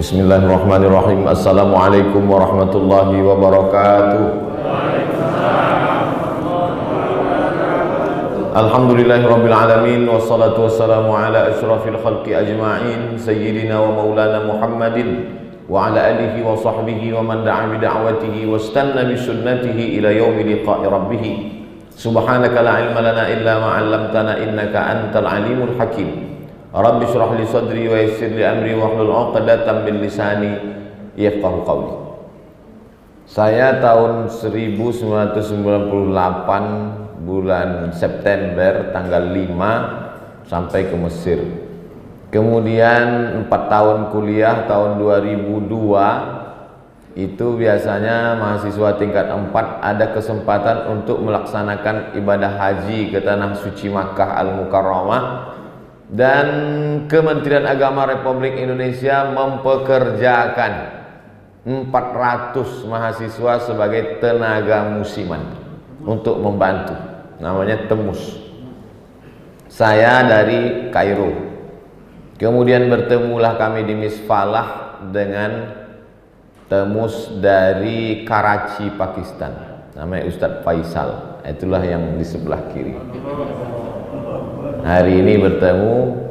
Bismillahirrahmanirrahim. Assalamualaikum warahmatullahi wabarakatuh. Alhamdulillahirabbil alamin wassalatu wassalamu ala asyrafil khalqi ajma'in sayyidina wa maulana Muhammadin wa ala alihi wa sahbihi wa man da'a bi da'watihi wastanna bi sunnatihi ila yaumi liqa'i rabbih. Subhanaka la ilma lana illa ma 'allamtana innaka antal alimul hakim. Rabbi syrah li sadri wa yassir li amri wahlul 'uqdatam min lisani yafqahu qawli. Saya tahun 1998 bulan September tanggal 5 sampai ke Mesir. Kemudian 4 tahun kuliah tahun 2002 itu biasanya mahasiswa tingkat 4 ada kesempatan untuk melaksanakan ibadah haji ke tanah suci Makkah Al-Mukarramah. Dan Kementerian Agama Republik Indonesia mempekerjakan 400 mahasiswa sebagai tenaga musiman untuk membantu, namanya TEMUS. Saya dari Kairo, kemudian bertemulah kami di Misfalah dengan TEMUS dari Karachi, Pakistan, namanya Ustadz Faisal. Itulah yang di sebelah kiri. Hari ini bertemu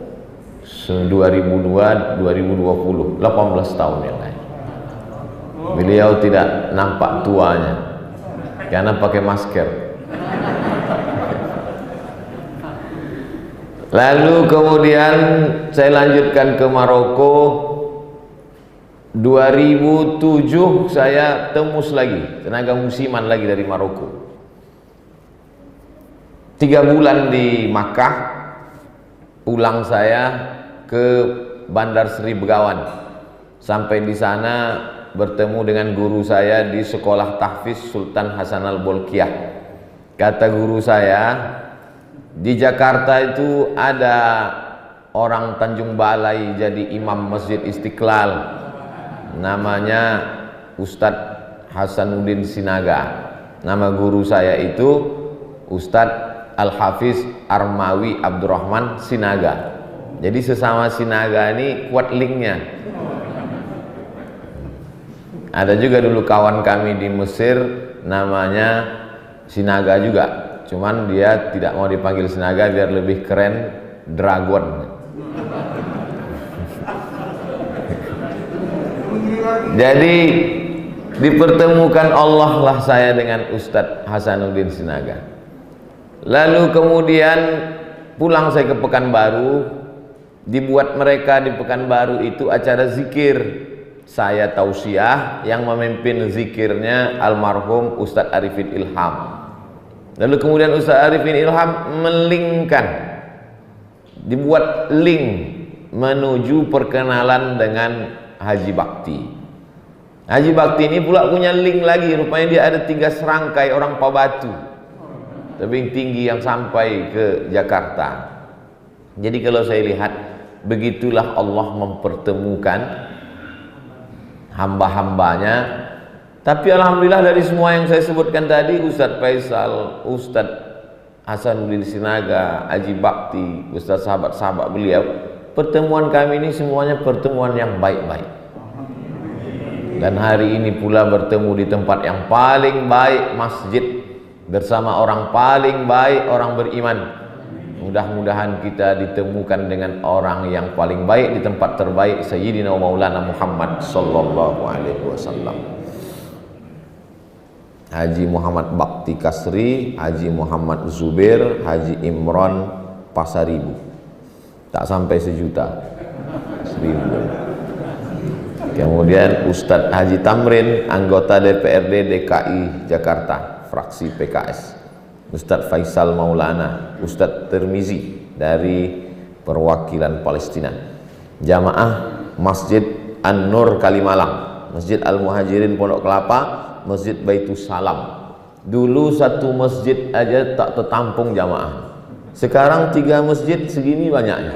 2002-2020, 18 tahun yang lalu. Beliau tidak nampak tuanya karena pakai masker. Lalu kemudian saya lanjutkan ke Maroko. 2007 saya TEMUS lagi, tenaga musiman lagi dari Maroko. 3 bulan di Makkah. Pulang saya ke Bandar Sri Begawan. Sampai di sana bertemu dengan guru saya di sekolah tahfiz Sultan Hasanal Bolkiah. Kata guru saya, di Jakarta itu ada orang Tanjung Balai jadi imam Masjid Istiqlal, namanya Ustadz Hasanuddin Sinaga. Nama guru saya itu Ustadz Al-Hafiz Armawi Abdurrahman Sinaga. Jadi sesama Sinaga ini kuat linknya. Ada juga dulu kawan kami di Mesir namanya Sinaga juga, cuman dia tidak mau dipanggil Sinaga biar lebih keren, Dragon. Jadi dipertemukan Allah lah saya dengan Ustadz Hasanuddin Sinaga. Lalu kemudian pulang saya ke Pekanbaru. Dibuat mereka di Pekanbaru itu acara zikir. Saya tausiah, yang memimpin zikirnya almarhum Ustadz Arifin Ilham. Lalu kemudian Ustadz Arifin Ilham melingkan, dibuat link menuju perkenalan dengan Haji Bakti. Haji Bakti ini pula punya link lagi, rupanya dia ada 3 serangkai orang Pabatu, tebing tinggi yang sampai ke Jakarta. Jadi kalau saya lihat, begitulah Allah mempertemukan hamba-hambanya. Tapi alhamdulillah dari semua yang saya sebutkan tadi, Ustadz Faisal, Ustadz Hasanuddin Sinaga, Haji Bakti, Ustadz sahabat-sahabat beliau, pertemuan kami ini semuanya pertemuan yang baik-baik. Dan hari ini pula bertemu di tempat yang paling baik, masjid, bersama orang paling baik, orang beriman. Mudah-mudahan kita ditemukan dengan orang yang paling baik di tempat terbaik, Sayyidina Maulana Muhammad sallallahu alaihi wasallam. Haji Muhammad Bakti Kasri, Haji Muhammad Zubair, Haji Imron Pasaribu. Tak sampai 1 juta, 1.000. Kemudian Ustadz Haji Tamrin, anggota DPRD DKI Jakarta, fraksi PKS. Ustadz Faisal Maulana, Ustadz Tirmizi dari perwakilan Palestina. Jamaah Masjid An-Nur Kalimalang, Masjid Al-Muhajirin Pondok Kelapa, Masjid Baitus Salam. Dulu satu masjid aja tak tertampung jamaah. Sekarang 3 masjid segini banyaknya.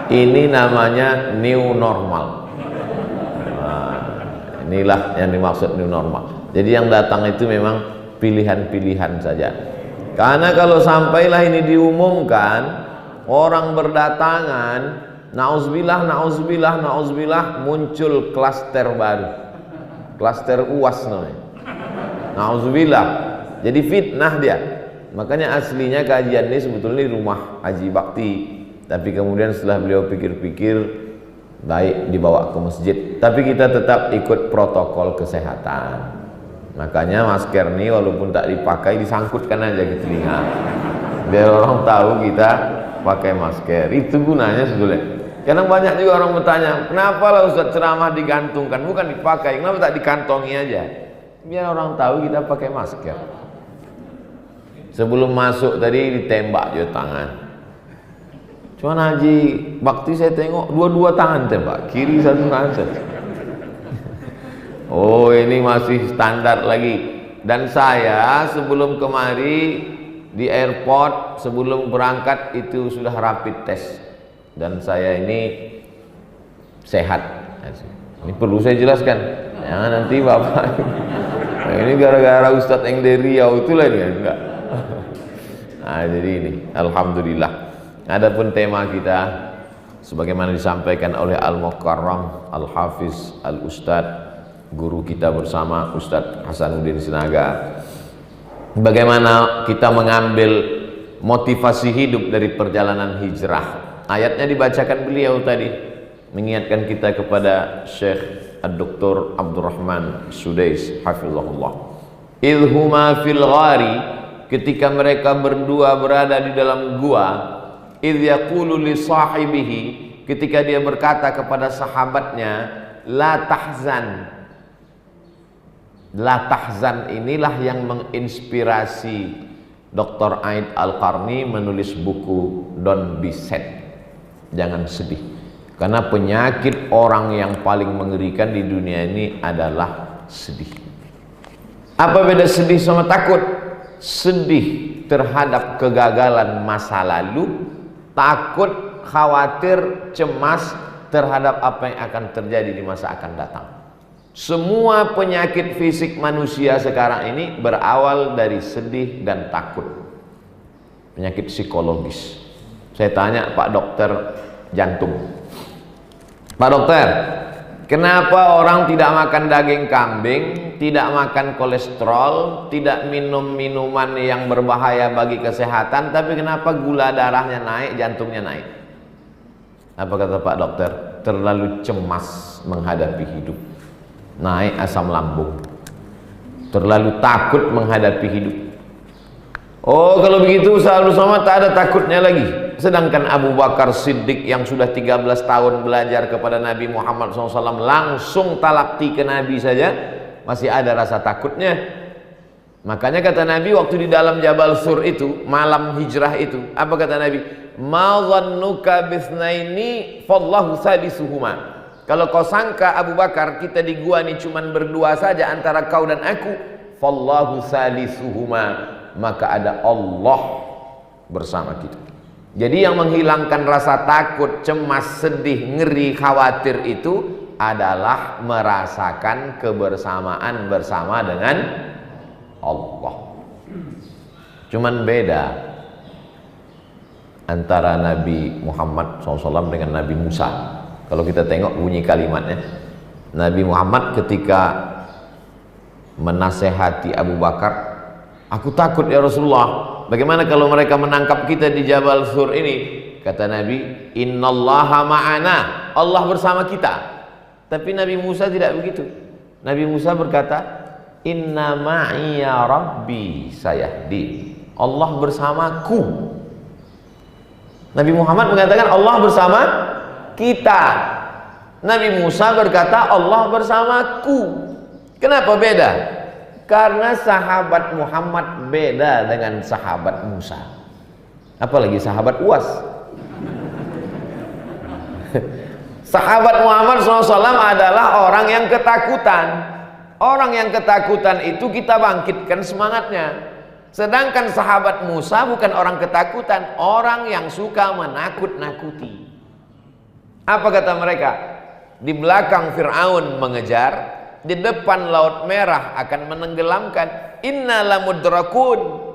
Ini namanya new normal. Nah, inilah yang dimaksud new normal. Jadi yang datang itu memang pilihan-pilihan saja. Karena kalau sampailah ini diumumkan, orang berdatangan, nauzubillah, nauzubillah, nauzubillah, muncul klaster baru. Klaster UAS namanya. Nauzubillah. Jadi fitnah dia. Makanya aslinya kajian ini sebetulnya di rumah Haji Bakti. Tapi kemudian setelah beliau pikir-pikir, baik dibawa ke masjid. Tapi kita tetap ikut protokol kesehatan. Makanya masker ini walaupun tak dipakai, disangkutkan aja ke telinga. Biar orang tahu kita pakai masker. Itu gunanya sebetulnya. Kadang banyak juga orang bertanya, kenapa lah Ustaz ceramah digantungkan? Bukan dipakai, kenapa tak dikantongi aja? Biar orang tahu kita pakai masker. Sebelum masuk tadi ditembak juga tangan. Cuman Haji Bakti saya tengok dua-dua tangan tembak, kiri satu kanan satu. Oh, ini masih standar lagi. Dan saya sebelum kemari di airport, sebelum berangkat itu sudah rapid test. Dan saya ini sehat. Ini perlu saya jelaskan. Jangan nanti Bapak nah, ini gara-gara Ustadz yang dari Riau itulah dia, enggak. Nah, jadi ini alhamdulillah. Adapun tema kita sebagaimana disampaikan oleh Al-Mukarram Al-Hafiz Al-Ustadz guru kita bersama Ustadz Hasanuddin Sinaga, bagaimana kita mengambil motivasi hidup dari perjalanan hijrah. Ayatnya dibacakan beliau tadi, mengingatkan kita kepada Syekh Ad-Doktor Abdurrahman Sudais hafizahullah. Idhuma fil ghari, ketika mereka berdua berada di dalam gua, idh yaqulu li sahibihi, ketika dia berkata kepada sahabatnya, la tahzan. La tahzan inilah yang menginspirasi Dr. Aid Al-Qarni menulis buku Don't Be Sad. Jangan sedih. Karena penyakit orang yang paling mengerikan di dunia ini adalah sedih. Apa beda sedih sama takut? Sedih terhadap kegagalan masa lalu, takut, khawatir, cemas terhadap apa yang akan terjadi di masa akan datang. Semua penyakit fisik manusia sekarang ini berawal dari sedih dan takut. Penyakit psikologis. Saya tanya Pak Dokter jantung, Pak Dokter, kenapa orang tidak makan daging kambing, tidak makan kolesterol, tidak minum minuman yang berbahaya bagi kesehatan, tapi kenapa gula darahnya naik, jantungnya naik? Apa kata Pak Dokter? Terlalu cemas menghadapi hidup, naik asam lambung, terlalu takut menghadapi hidup. Oh, kalau begitu Ustaz Somad tak ada takutnya lagi. Sedangkan Abu Bakar Siddiq yang sudah 13 tahun belajar kepada Nabi Muhammad SAW, langsung talakti ke Nabi saja masih ada rasa takutnya. Makanya kata Nabi waktu di dalam Jabal Sur itu, malam hijrah itu, apa kata Nabi? Ma dhannuka bitsnaini fallahu salisuhuma. Kalau kau sangka Abu Bakar kita di gua ini cuman berdua saja antara kau dan aku, fallahu salisuhuma, maka ada Allah bersama kita. Jadi yang menghilangkan rasa takut, cemas, sedih, ngeri, khawatir itu adalah merasakan kebersamaan bersama dengan Allah. Cuman beda antara Nabi Muhammad SAW dengan Nabi Musa. Kalau kita tengok bunyi kalimatnya, Nabi Muhammad ketika menasehati Abu Bakar, aku takut ya Rasulullah, bagaimana kalau mereka menangkap kita di Jabal Sur ini? Kata Nabi, innallaha ma'ana, Allah bersama kita. Tapi Nabi Musa tidak begitu. Nabi Musa berkata, inna ma'iya rabbi sayahdi, Allah bersamaku. Nabi Muhammad mengatakan Allah bersama kita. Nabi Musa berkata Allah bersamaku. Kenapa beda? Karena sahabat Muhammad beda dengan sahabat Musa. Apalagi sahabat UAS. Sahabat Muhammad SAW adalah orang yang ketakutan. Orang yang ketakutan itu kita bangkitkan semangatnya. Sedangkan sahabat Musa bukan orang ketakutan, orang yang suka menakut-nakuti. Apa kata mereka? Di belakang Fir'aun mengejar, di depan Laut Merah akan menenggelamkan. Inna lamudrakun.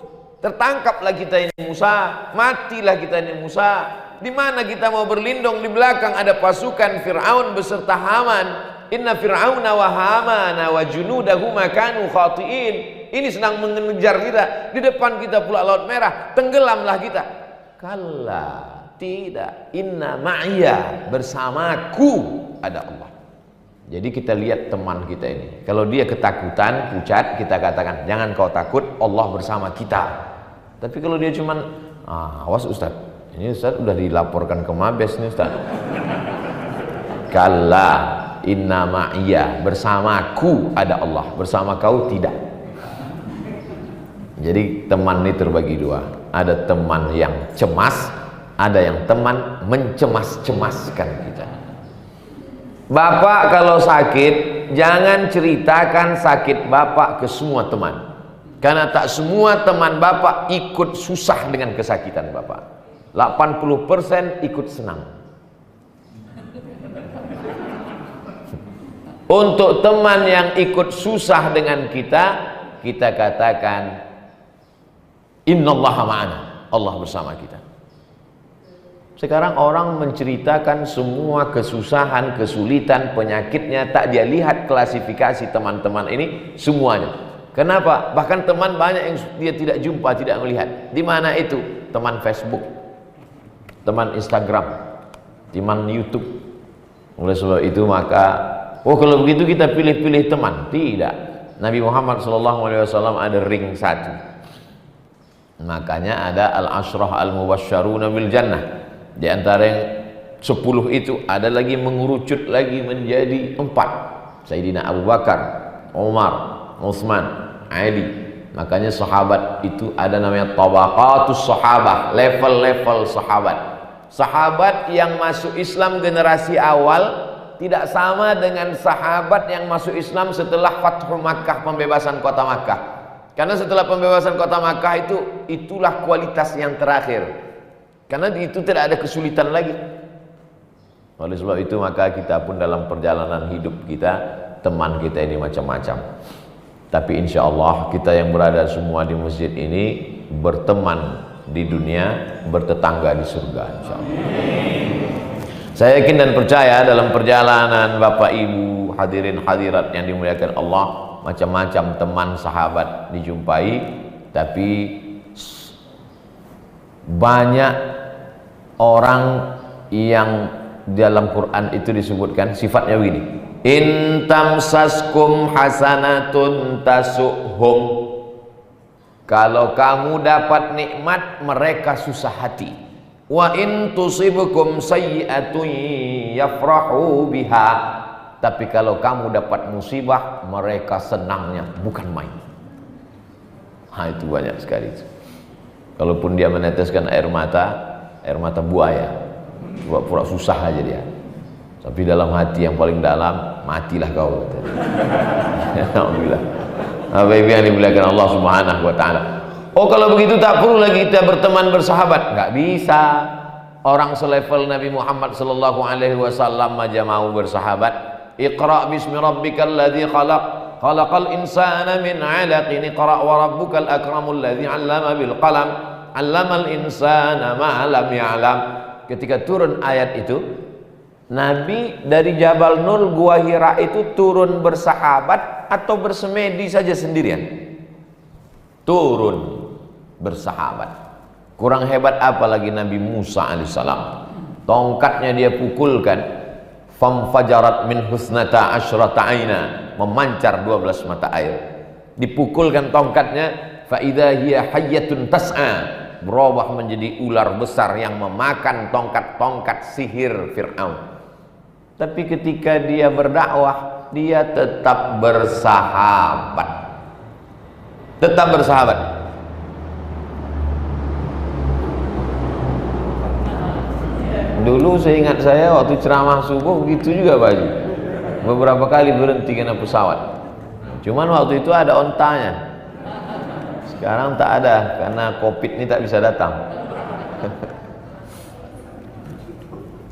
Tertangkaplah kita ini Musa, matilah kita ini Musa. Di mana kita mau berlindung? Di belakang ada pasukan Fir'aun beserta Haman. Inna Fir'auna wa Hamana wa junudahuma kanu khati'in. Ini sedang mengejar kita. Di depan kita pula Laut Merah, tenggelamlah kita. Kalla, tidak. Inna ma'iyya, bersamaku ada Allah. Jadi kita lihat teman kita ini. Kalau dia ketakutan, pucat, kita katakan jangan kau takut, Allah bersama kita. Tapi kalau dia cuman awas Ustaz, ini Ustaz udah dilaporkan ke Mabes nih Ustaz. Kalla, inna ma'iyya, bersamaku ada Allah, bersama kau tidak. Jadi teman ini terbagi dua. Ada teman yang cemas, ada yang teman mencemas-cemaskan kita. Bapak kalau sakit, jangan ceritakan sakit bapak ke semua teman. Karena tak semua teman bapak ikut susah dengan kesakitan bapak. 80% ikut senang. Untuk teman yang ikut susah dengan kita, kita katakan innallaha ma'ana, Allah bersama kita. Sekarang orang menceritakan semua kesusahan, kesulitan, penyakitnya, tak dia lihat klasifikasi teman-teman ini semuanya. Kenapa? Bahkan teman banyak yang dia tidak jumpa, tidak melihat. Di mana itu? Teman Facebook, teman Instagram, teman YouTube. Oleh sebab itu maka, kalau begitu kita pilih-pilih teman. Tidak. Nabi Muhammad SAW ada ring satu. Makanya ada al-ashrah al-mubasysyaruna bil jannah. Di antara yang 10 itu ada lagi mengerucut lagi menjadi 4. Sayyidina Abu Bakar, Umar, Utsman, Ali. Makanya sahabat itu ada namanya tabaqatus sahabah, level-level sahabat. Sahabat yang masuk Islam generasi awal tidak sama dengan sahabat yang masuk Islam setelah Fathu Makkah, pembebasan kota Makkah. Karena setelah pembebasan kota Makkah itulah kualitas yang terakhir. Karena itu tidak ada kesulitan lagi. Oleh sebab itu maka kita pun dalam perjalanan hidup kita, teman kita ini macam-macam. Tapi insya Allah kita yang berada semua di masjid ini berteman di dunia, bertetangga di surga insya Allah. Saya yakin dan percaya dalam perjalanan Bapak Ibu hadirin hadirat yang dimuliakan Allah, macam-macam teman sahabat dijumpai, tapi banyak orang yang dalam Quran itu disebutkan sifatnya begini. In tamsaskum hasanatun tasuhum. Kalau kamu dapat nikmat, mereka susah hati. Wa in tusibukum sayyi'atun yafrahu biha. Tapi kalau kamu dapat musibah, mereka senangnya bukan main. Itu banyak sekali. Kalaupun dia meneteskan air mata buaya, pura-pura susah aja dia. Tapi dalam hati yang paling dalam, matilah kau. Alhamdulillah. Bapak-ibu yang dimuliakan Allah Subhanahu wa taala. Kalau begitu tak perlu lagi kita berteman bersahabat. Enggak bisa. Orang selevel Nabi Muhammad sallallahu alaihi wasallam aja mau bersahabat. Iqra bismi rabbikal ladzi khalaq. Khalaqal insana min 'alaqin. Iqra wa rabbukal akramul ladzi 'allama bil qalam. 'Allamal insana ma lam ya'lam. Ketika turun ayat itu, Nabi dari Jabal Nur Gua Hira itu turun bersahabat atau bersemedi saja sendirian? Turun bersahabat. Kurang hebat apa lagi Nabi Musa alaihissalam? Tongkatnya dia pukulkan, famfajarat min husnata asyrata aina, memancar 12 mata air. Dipukulkan tongkatnya, fa idza hiya hayyatun tas'a, berubah menjadi ular besar yang memakan tongkat-tongkat sihir Fir'aun. Tapi ketika dia berdakwah, dia tetap bersahabat. Tetap bersahabat. Dulu seingat saya waktu ceramah subuh begitu juga Pak Haji. Beberapa kali berhenti kena pesawat. Cuman waktu itu ada ontanya. Sekarang tak ada karena Covid ini tak bisa datang.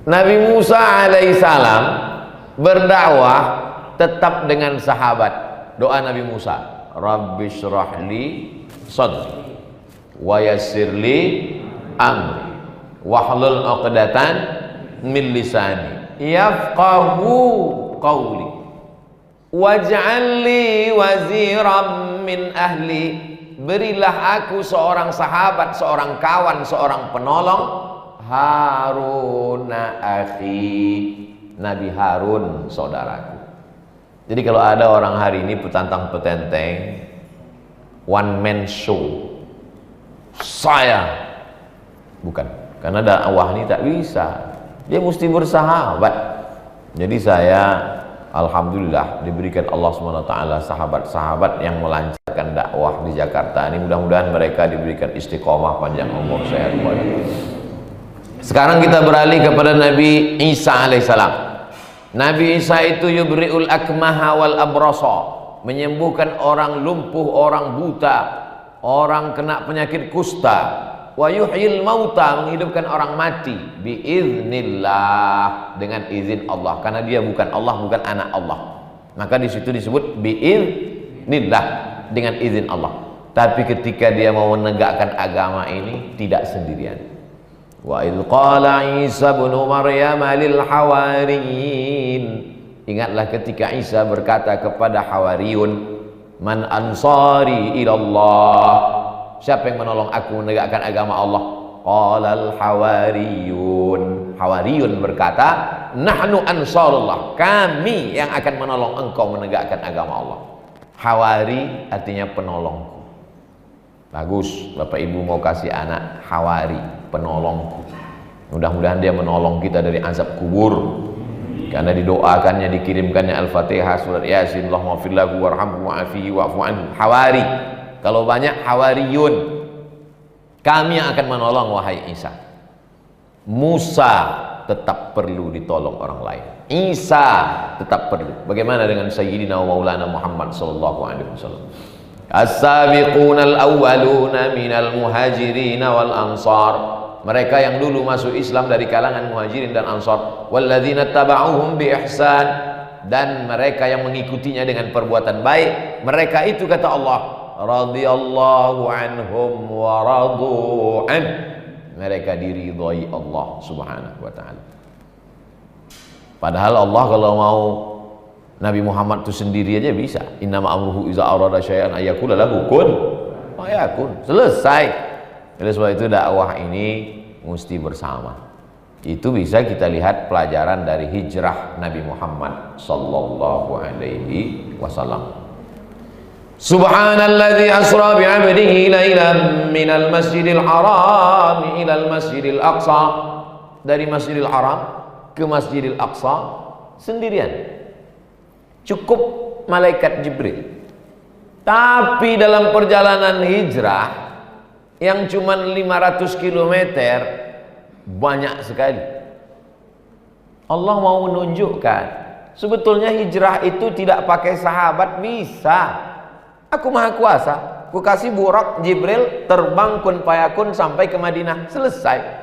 Nabi Musa alaihissalam berdakwah tetap dengan sahabat. Doa Nabi Musa, Rabbi syrahli sadri wa yassirli amri wahlul 'uqdatan min lisani yafqahu qawli waj'al li waziran min ahli. Berilah aku seorang sahabat, seorang kawan, seorang penolong, Haruna akhi, Nabi Harun saudaraku. Jadi kalau ada orang hari ini petantang petenteng, one man show, saya bukan, karena dakwah ini tak bisa, dia mesti bersahabat. Jadi saya alhamdulillah diberikan Allah SWT sahabat-sahabat yang melancarkan dakwah di Jakarta ini. Mudah-mudahan mereka diberikan istiqomah, panjang umur, sehat walafiat. Sekarang kita beralih kepada Nabi Isa alaihissalam. Nabi Isa itu yubri'ul akmaha wal abrasa, menyembuhkan orang lumpuh, orang buta, orang kena penyakit kusta, wa yuhyil mauta, menghidupkan orang mati biiznillah, dengan izin Allah, karena dia bukan Allah, bukan anak Allah, maka di situ disebut biiznillah, dengan izin Allah. Tapi ketika dia mau menegakkan agama ini tidak sendirian. Wa idh qala Isa ibn Maryam lil hawariyin, ingatlah ketika Isa berkata kepada hawariyun, man ansari ilallah, siapa yang menolong aku menegakkan agama Allah? Qalal hawariyun, hawariyun berkata, nahnu ansarullah, kami yang akan menolong engkau menegakkan agama Allah. Hawari artinya penolongku. Bagus, Bapak Ibu mau kasih anak hawari, penolongku. Mudah-mudahan dia menolong kita dari azab kubur, karena didoakannya, dikirimkannya Al-Fatihah, surat Yasin, Allahumma fir lahu warhamhu wa'afihi wa'fu anhu. Hawari, kalau banyak hawariyun, kami yang akan menolong wahai Isa. Musa tetap perlu ditolong orang lain, Isa tetap perlu. Bagaimana dengan Sayyidina wa Maulana Muhammad sallallahu alaihi wasallam? As-sabiqunal awwaluna minal muhajirin wal ansar, mereka yang dulu masuk Islam dari kalangan muhajirin dan ansar, walladzina taba'uhum bi ihsan, dan mereka yang mengikutinya dengan perbuatan baik, mereka itu kata Allah, radhiyallahu anhum wa radu an, mereka diridhai Allah subhanahu wa ta'ala. Padahal Allah kalau mau Nabi Muhammad itu sendiri aja bisa. Innama amruhu iza arada syai'an ayyakula lahu kun fayakun. Selesai. Oleh sebab itu dakwah ini mesti bersama. Itu bisa kita lihat pelajaran dari hijrah Nabi Muhammad sallallahu alaihi wasallam. Subhanalladzi asra bi'abdihi lailan minal masjidil haram ilal masjidil aqsa. Dari Masjidil Haram ke Masjidil Aqsa sendirian. Cukup malaikat Jibril. Tapi dalam perjalanan hijrah yang cuma 500 km banyak sekali. Allah mau menunjukkan sebetulnya hijrah itu tidak pakai sahabat bisa. Aku maha kuasa, aku kasih burak Jibril terbang kun payakun sampai ke Madinah, selesai.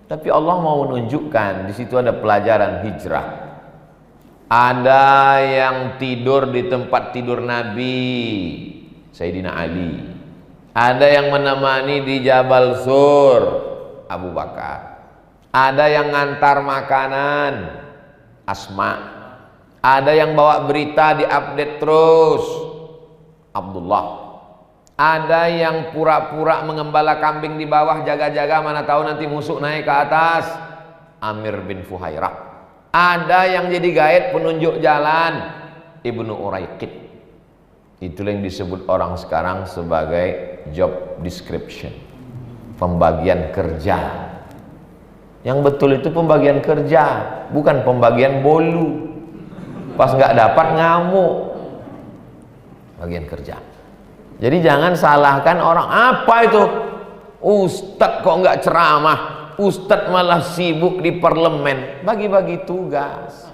Tapi Allah mau menunjukkan di situ ada pelajaran hijrah. Ada yang tidur di tempat tidur Nabi Sayyidina Ali, ada yang menemani di Jabal Sur Abu Bakar, ada yang ngantar makanan Asma, ada yang bawa berita diupdate terus Abdullah, ada yang pura-pura mengembala kambing di bawah jaga-jaga, mana tahu nanti musuh naik ke atas, Amir bin Fuhairah. Ada yang jadi guide penunjuk jalan, Ibnu Uraiqid. Itulah yang disebut orang sekarang sebagai job description, pembagian kerja. Yang betul itu pembagian kerja, bukan pembagian bolu. Pas nggak dapat ngamuk. Bagian kerja. Jadi jangan salahkan orang, apa itu Ustadz kok nggak ceramah, ustadz malah sibuk di parlemen bagi-bagi tugas.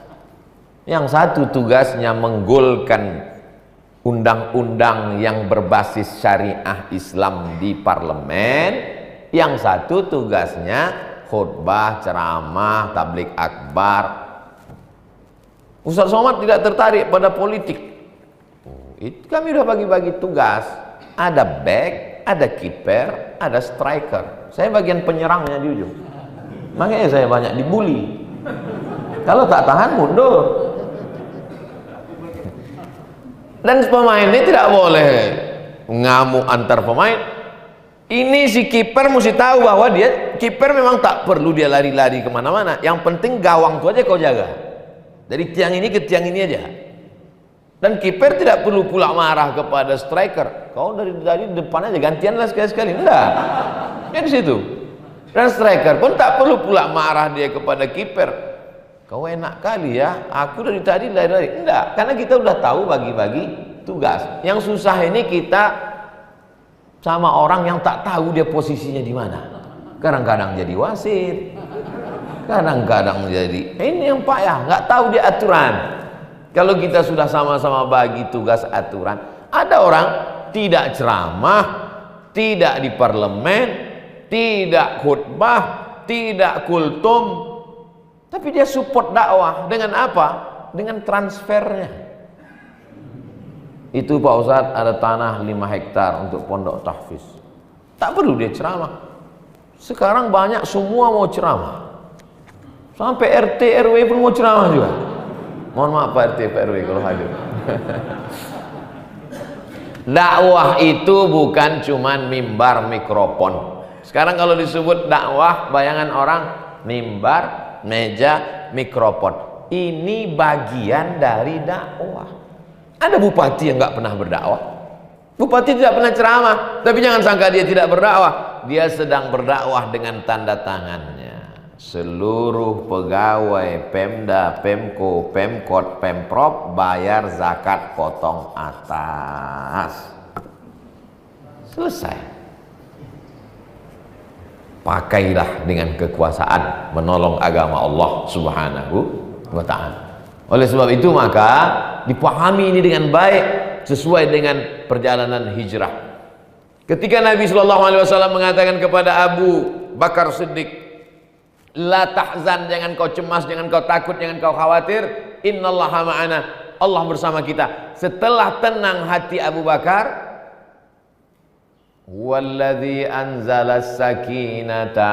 Yang satu tugasnya menggolkan undang-undang yang berbasis syariah Islam di parlemen, yang satu tugasnya khutbah, ceramah, tabligh akbar. Ustaz Somad tidak tertarik pada politik. Itu kami udah bagi-bagi tugas. Ada back, ada kiper, ada striker. Saya bagian penyerangnya di ujung. Makanya saya banyak dibully. Kalau tak tahan mundur. Dan pemain ini tidak boleh ngamuk antar pemain. Ini si kiper mesti tahu bahwa dia kiper memang tak perlu dia lari-lari kemana-mana. Yang penting gawang itu aja kau jaga. Dari tiang ini ke tiang ini aja. Dan kiper tidak perlu pula marah kepada striker. Kau dari depan aja gantian lah sekali-sekali. Enggak. Ya di situ. Dan striker pun tak perlu pula marah dia kepada kiper. Kau enak kali ya. Aku dari tadi lari-lari. Enggak. Karena kita udah tahu bagi-bagi tugas. Yang susah ini kita sama orang yang tak tahu dia posisinya di mana. Kadang-kadang jadi wasit. Kadang-kadang jadi ini yang payah, nggak tahu dia aturan. Kalau kita sudah sama-sama bagi tugas aturan, ada orang tidak ceramah, tidak di parlemen, tidak khutbah, tidak kultum, tapi dia support dakwah dengan apa? Dengan transfernya. Itu Pak Ustadz ada tanah 5 hektar untuk pondok tahfiz. Tak perlu dia ceramah. Sekarang banyak semua mau ceramah. Sampai RT RW pun mau ceramah juga. Mohon maaf Pak RT Pak RW kalau hadir. Dakwah itu bukan cuman mimbar mikrofon. Sekarang kalau disebut dakwah, bayangan orang mimbar, meja, mikrofon. Ini bagian dari dakwah. Ada bupati yang nggak pernah berdakwah. Bupati tidak pernah ceramah, tapi jangan sangka dia tidak berdakwah. Dia sedang berdakwah dengan tanda tangannya. Seluruh pegawai Pemda, Pemko, Pemkot, Pemprov bayar zakat potong atas. Selesai. Pakailah dengan kekuasaan menolong agama Allah Subhanahu wa ta'ala. Oleh sebab itu maka dipahami ini dengan baik sesuai dengan perjalanan hijrah. Ketika Nabi SAW mengatakan kepada Abu Bakar Siddiq, la tahzan, jangan kau cemas, jangan kau takut, jangan kau khawatir, innallaha ma'ana, Allah bersama kita. Setelah tenang hati Abu Bakar, walladzi anzalas sakinata,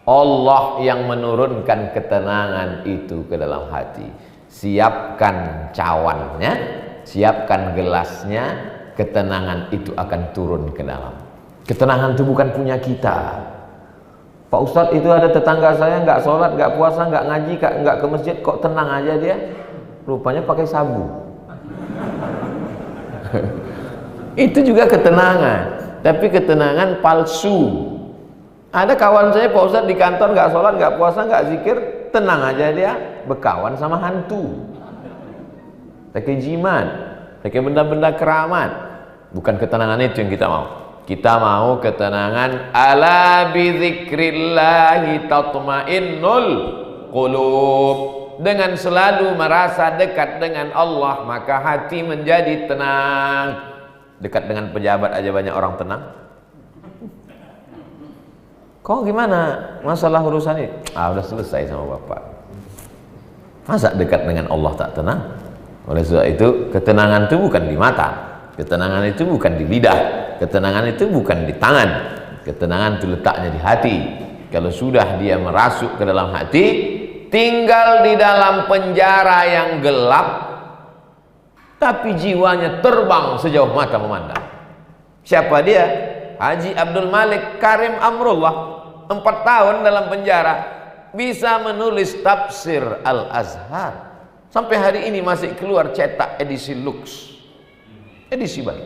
Allah yang menurunkan ketenangan itu ke dalam hati. Siapkan cawannya, siapkan gelasnya, ketenangan itu akan turun ke dalam. Ketenangan itu bukan punya kita. Pak Ustadz, itu ada tetangga saya nggak sholat, nggak puasa, nggak ngaji, nggak ke masjid, kok tenang aja dia? Rupanya pakai sabu. Itu juga ketenangan, tapi ketenangan palsu. Ada kawan saya Pak Ustadz di kantor nggak sholat, nggak puasa, nggak zikir, tenang aja dia, berkawan sama hantu, pakai jimat, pakai benda-benda keramat. Bukan ketenangan itu yang kita mau. Kita mau ketenangan ala bidzikrillahi tatmainnul qulub. Dengan selalu merasa dekat dengan Allah, maka hati menjadi tenang. Dekat dengan pejabat aja banyak orang tenang. Kok gimana masalah urusan ini? Udah selesai sama Bapak. Masa dekat dengan Allah tak tenang? Oleh sebab itu, ketenangan itu bukan di mata, ketenangan itu bukan di lidah, ketenangan itu bukan di tangan. Ketenangan itu letaknya di hati. Kalau sudah dia merasuk ke dalam hati, tinggal di dalam penjara yang gelap, tapi jiwanya terbang sejauh mata memandang. Siapa dia? Haji Abdul Malik Karim Amrullah. 4 tahun dalam penjara, bisa menulis tafsir Al-Azhar. Sampai hari ini masih keluar cetak edisi Lux, edisi baru.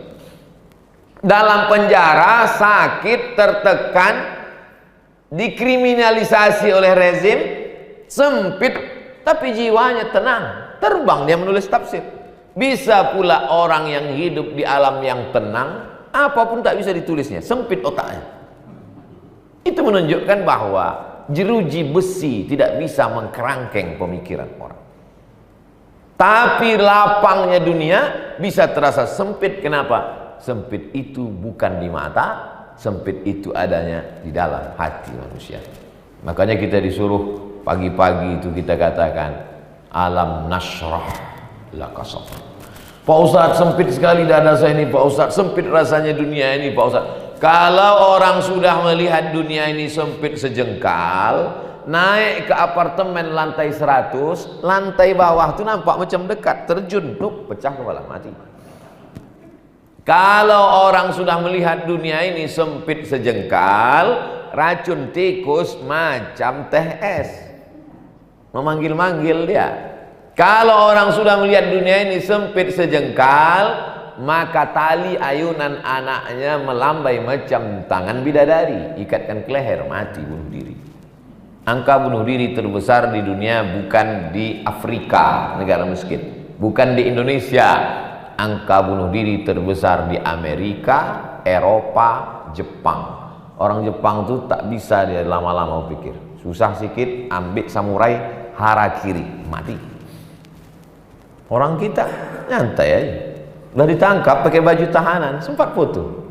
Dalam penjara, sakit, tertekan, dikriminalisasi oleh rezim, sempit, tapi jiwanya tenang, terbang dia menulis tafsir. Bisa pula orang yang hidup di alam yang tenang, apapun tak bisa ditulisnya, sempit otaknya. Itu menunjukkan bahwa jeruji besi tidak bisa mengkerangkeng pemikiran orang. Tapi lapangnya dunia bisa terasa sempit. Kenapa? Sempit itu bukan di mata, sempit itu adanya di dalam hati manusia. Makanya kita disuruh pagi-pagi itu kita katakan, alam nasrah laka sadrak. Pak Ustadz, sempit sekali dada saya ini Pak Ustadz, sempit rasanya dunia ini Pak Ustadz. Kalau orang sudah melihat dunia ini sempit sejengkal, naik ke apartemen lantai 100, lantai bawah itu nampak macam dekat, terjun, tuh pecah kepala, mati. Kalau orang sudah melihat dunia ini sempit sejengkal, racun tikus macam teh es, memanggil-manggil dia. Kalau orang sudah melihat dunia ini sempit sejengkal, maka tali ayunan anaknya melambai macam tangan bidadari, ikatkan ke leher, mati, bunuh diri. Angka bunuh diri terbesar di dunia bukan di Afrika, negara miskin, bukan di Indonesia. Angka bunuh diri terbesar di Amerika, Eropa, Jepang. Orang Jepang tuh tak bisa dia lama-lama pikir, susah sikit ambil samurai harakiri, mati. Orang kita nyantai aja, udah ditangkap pakai baju tahanan, sempat foto.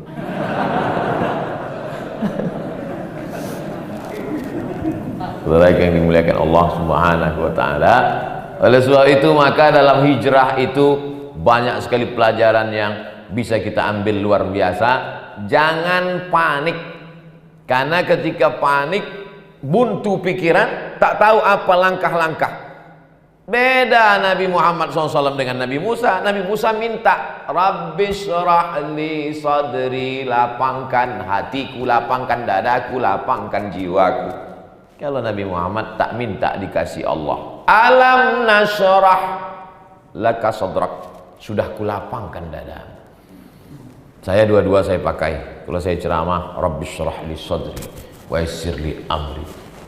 Saudara yang dimuliakan Allah Subhanahu wa taala. Oleh sebab itu maka dalam hijrah itu banyak sekali pelajaran yang bisa kita ambil luar biasa. Jangan panik, karena ketika panik buntu pikiran, tak tahu apa langkah-langkah. Beda Nabi Muhammad SAW dengan Nabi Musa. Nabi Musa minta, Rabbi syrah li sadri, lapangkan hatiku, lapangkan dadaku, lapangkan jiwaku. Kalau Nabi Muhammad tak minta dikasih Allah. Alam nasyrah laka sadrak, sudah kulapangkan dadamu. Saya dua-dua saya pakai. Kalau saya ceramah, Rabbi syrah li sadri wa yassir li amri.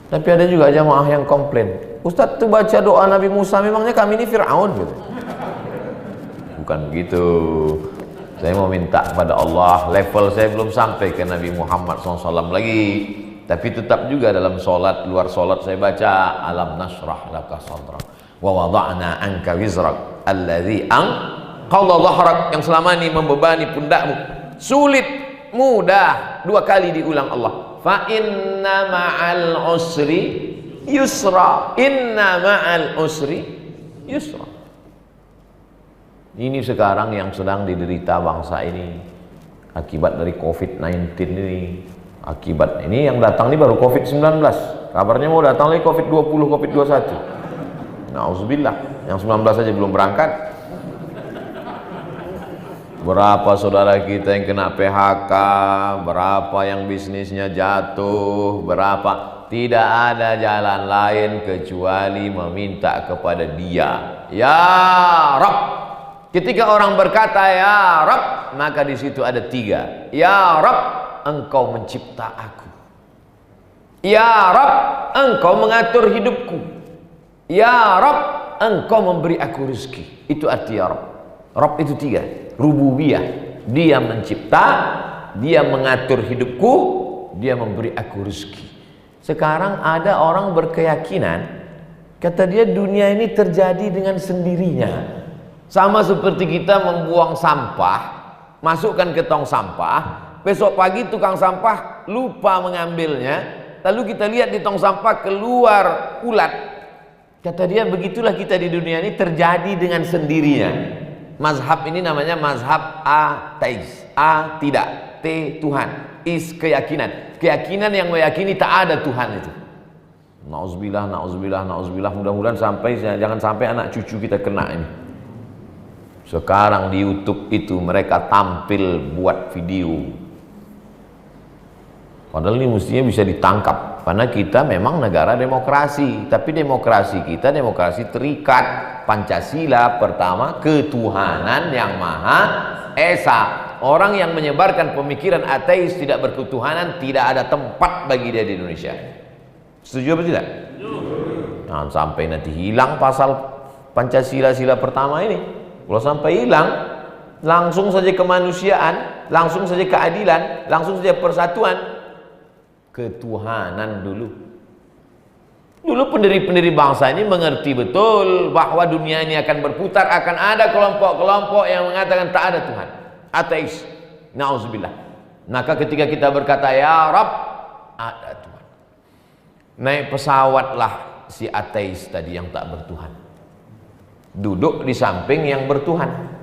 Tapi ada juga jamaah yang komplain, Ustadz tuh baca doa Nabi Musa, memangnya kami ini Fir'aun gitu. Bukan begitu. Saya mau minta kepada Allah, level saya belum sampai ke Nabi Muhammad SAW lagi, tapi tetap juga dalam sholat, luar sholat saya baca alam nasrah laka sadrak wa wada'na anka wizrak alladhi anqadha dhahrak, yang selama ini membebani pundakmu. Sulit, mudah, dua kali diulang Allah. Fa inna ma'al usri yusra, inna ma'al usri yusra. Ini sekarang yang sedang diderita bangsa ini akibat dari COVID-19 ini. Akibat ini yang datang ini baru COVID-19, kabarnya mau datang lagi COVID-20, COVID-21. Nauzubillah, yang 19 saja belum berangkat. Berapa saudara kita yang kena PHK, berapa yang bisnisnya jatuh, berapa. Tidak ada jalan lain kecuali meminta kepada Dia. Ya Rabb. Ketika orang berkata Ya Rabb, maka di situ ada tiga. Ya Rabb, Engkau mencipta aku. Ya Rabb, Engkau mengatur hidupku. Ya Rabb, Engkau memberi aku rezeki. Itu arti Ya Rabb. Rabb itu tiga. Rububiyah, Dia mencipta, Dia mengatur hidupku, Dia memberi aku rezeki. Sekarang ada orang berkeyakinan, kata dia, dunia ini terjadi dengan sendirinya. Sama seperti kita membuang sampah, masukkan ke tong sampah, besok pagi tukang sampah lupa mengambilnya, lalu kita lihat di tong sampah keluar ulat. Kata dia, begitulah kita di dunia ini terjadi dengan sendirinya. Mazhab ini namanya mazhab ateis. A tidak, T Tuhan, is keyakinan. Keyakinan yang meyakini tak ada Tuhan itu. Nauzubillah, nauzubillah, nauzubillah. Mudah-mudahan jangan sampai anak cucu kita kena ini. Sekarang di YouTube itu mereka tampil buat video. Padahal ini mestinya bisa ditangkap, karena kita memang negara demokrasi. Tapi demokrasi kita demokrasi terikat. Pancasila pertama, ketuhanan yang Maha Esa. Orang yang menyebarkan pemikiran ateis, tidak berketuhanan, tidak ada tempat bagi dia di Indonesia. Setuju apa tidak? Jangan sampai nanti hilang pasal Pancasila sila pertama ini. Kalau sampai hilang, langsung saja kemanusiaan, langsung saja keadilan, langsung saja persatuan. Ketuhanan dulu. Dulu pendiri-pendiri bangsa ini mengerti betul bahwa dunia ini akan berputar, akan ada kelompok-kelompok yang mengatakan tak ada Tuhan, ateis. Nauzubillah. Maka ketika kita berkata ya Rabb, ada Tuhan. Naik pesawatlah si ateis tadi yang tak bertuhan, duduk di samping yang bertuhan.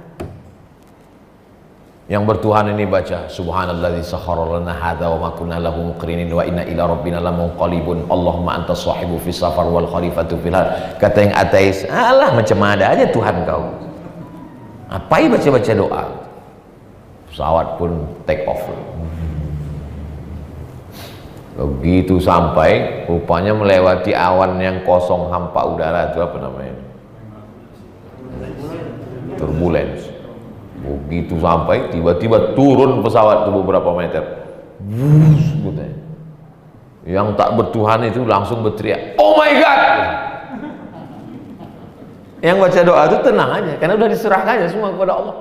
Yang bertuhan ini baca subhanalladzi sakhkhara lana hadza wa ma kunna lahu muqrinin wa inna ila rabbina lamunqalibun Allahumma antas sahibu fis safar wal khalifatu fil har. Kata yang ateis, alah macam ada aja Tuhan kau, apain baca-baca doa. Pesawat pun take off. Begitu sampai, rupanya melewati awan yang kosong hampa udara, itu apa namanya, turbulence. Begitu sampai, tiba-tiba turun pesawat itu beberapa meter. Yang tak bertuhan itu langsung berteriak, oh my God. Yang baca doa itu tenang aja, karena udah diserahkannya semua kepada Allah.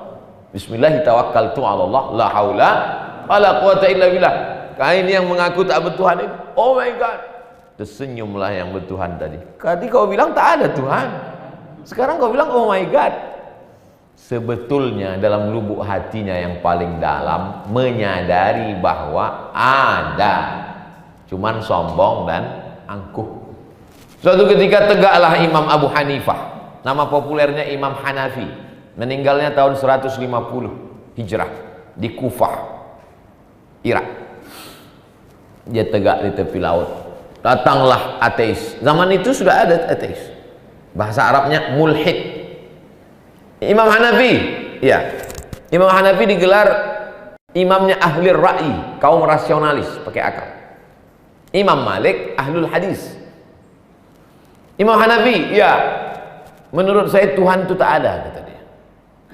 Bismillahirrahmanirrahim, Allah, la haula wala quwata illa billah. Ini yang mengaku tak bertuhan itu, oh my God. Tersenyumlah yang bertuhan tadi. Tadi kau bilang tak ada Tuhan, sekarang kau bilang oh my God. Sebetulnya dalam lubuk hatinya yang paling dalam menyadari bahwa ada, cuman sombong dan angkuh. Suatu ketika tegaklah Imam Abu Hanifah, nama populernya Imam Hanafi, meninggalnya tahun 150 Hijrah di Kufah, Irak. Dia tegak di tepi laut. Datanglah ateis. Zaman itu sudah ada ateis. Bahasa Arabnya mulhid. Imam Hanafi, ya. Imam Hanafi digelar imamnya ahli ra'i, kaum rasionalis, pakai akal. Imam Malik ahlul hadis. Imam Hanafi, ya. Menurut saya Tuhan itu tak ada, kata dia.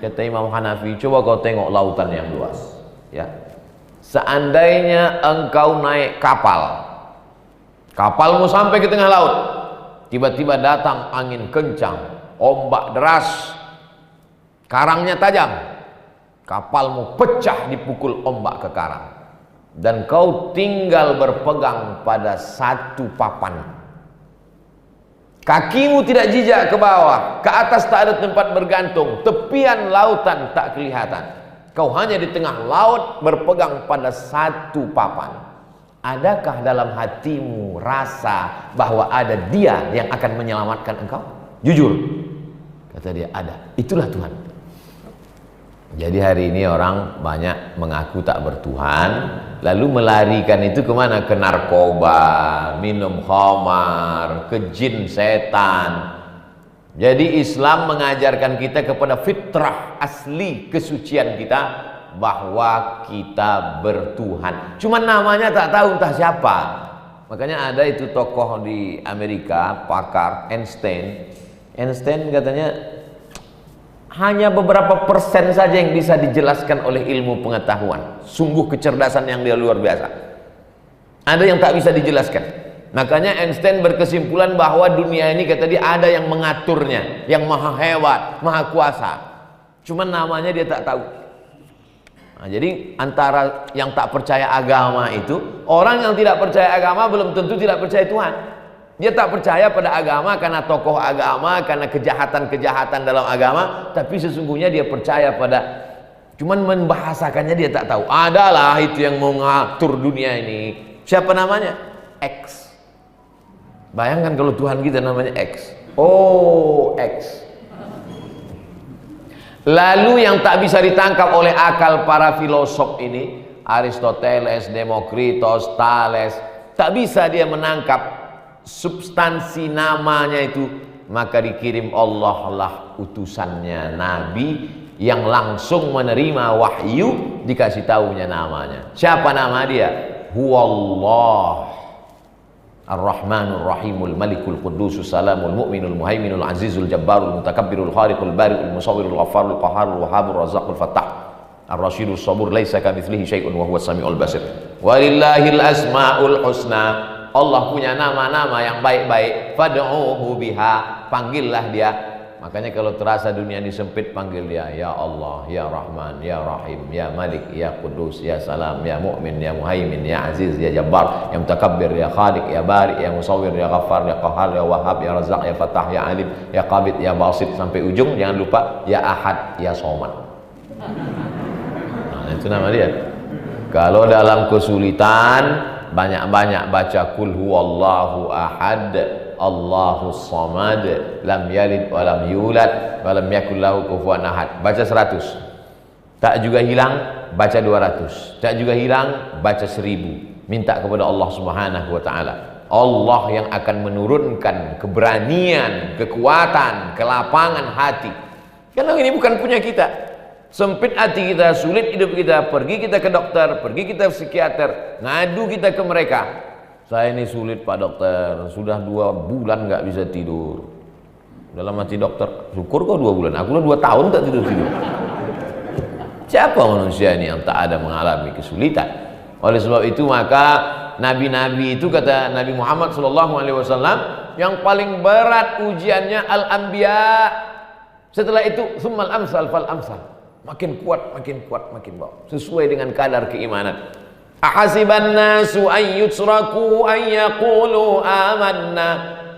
Kata Imam Hanafi, coba kau tengok lautan yang luas, ya. Seandainya engkau naik kapal, kapalmu sampai ke tengah laut, tiba-tiba datang angin kencang, ombak deras, karangnya tajam, kapalmu pecah dipukul ombak ke karang, dan kau tinggal berpegang pada satu papan. Kakimu tidak jejak ke bawah, ke atas tak ada tempat bergantung, tepian lautan tak kelihatan. Kau hanya di tengah laut berpegang pada satu papan. Adakah dalam hatimu rasa bahwa ada Dia yang akan menyelamatkan engkau? Jujur. Kata dia, ada. Itulah Tuhan. Jadi hari ini orang banyak mengaku tak bertuhan, lalu melarikan itu kemana? Ke narkoba, minum khamar, ke jin setan. Jadi Islam mengajarkan kita kepada fitrah asli kesucian kita, bahwa kita bertuhan. Cuma namanya tak tahu entah siapa. Makanya ada itu tokoh di Amerika, pakar Einstein. Einstein katanya hanya beberapa persen saja yang bisa dijelaskan oleh ilmu pengetahuan. Sungguh kecerdasan yang dia luar biasa. Ada yang tak bisa dijelaskan. Makanya Einstein berkesimpulan bahwa dunia ini, kata dia, ada yang mengaturnya, yang maha hebat, maha kuasa. Cuman namanya dia tak tahu. Nah, jadi antara yang tak percaya agama itu, orang yang tidak percaya agama belum tentu tidak percaya Tuhan. Dia tak percaya pada agama karena tokoh agama, karena kejahatan-kejahatan dalam agama, tapi sesungguhnya dia percaya pada, cuman membahasakannya dia tak tahu. Adalah itu yang mau ngatur dunia ini. Siapa namanya? X. Bayangkan kalau Tuhan kita namanya X. Oh, X. Lalu yang tak bisa ditangkap oleh akal para filosof ini, Aristoteles, Demokritos, Thales, tak bisa dia menangkap substansi namanya itu. Maka dikirim Allah lah utusannya Nabi yang langsung menerima wahyu, dikasih tahunya namanya. Siapa nama dia? Huwallah Ar-Rahmanur Rahimul Malikul Qudusus Salamul Mu'minul Muhaiminul Azizul Jabbarul Mutakabbirul Khaliqul Bari'ul Musawwirul Ghafarul Qahharul Wahhabur Razzaqul Fattah Ar-Rasyidus Sabur laisa kamitslihi syai'un wa huwas samiul basir. Walillahil asmaul husna. Allah punya nama-nama yang baik-baik. Fad'uhu biha, panggillah dia. Makanya kalau terasa dunia ini sempit, panggil dia, ya Allah, ya Rahman, ya Rahim, ya Malik, ya Qudus, ya Salam, ya Mu'min, ya Muhaimin, ya Aziz, ya Jabbar, ya Mutakabbir, ya Khaliq, ya Bari, ya Musawwir, ya Ghaffar, ya Qahhar, ya Wahhab, ya Razzaq, ya Fattah, ya Alim, ya Qabid, ya Basit, sampai ujung. Jangan lupa ya Ahad, ya Somad. Nah, itu nama dia. Kalau dalam kesulitan, banyak-banyak baca kul huwallahu ahad, Allahus samad, lam yalid wa lam yulad wa lam yakul lahu kufuwan ahad. Baca 100. Tak juga hilang, baca 200. Tak juga hilang, baca 1000. Minta kepada Allah Subhanahu wa taala. Allah yang akan menurunkan keberanian, kekuatan, kelapangan hati. Karena ini bukan punya kita. Sempit hati kita, sulit hidup kita, pergi kita ke dokter, pergi kita ke psikiater, ngadu kita ke mereka. Saya ini sulit Pak Dokter, sudah 2 bulan nggak bisa tidur. Dalam hati dokter, syukur kau 2 bulan, aku udah 2 tahun tak tidur-tidur. Siapa manusia ini yang tak ada mengalami kesulitan? Oleh sebab itu maka nabi-nabi itu, kata Nabi Muhammad SAW, yang paling berat ujiannya al-anbiya. Setelah itu summal amsal fal amsal. Makin kuat, makin kuat, makin bawah. Sesuai dengan kadar keimanan. Ahasiban nasu an yutraku an yaqulu amanna.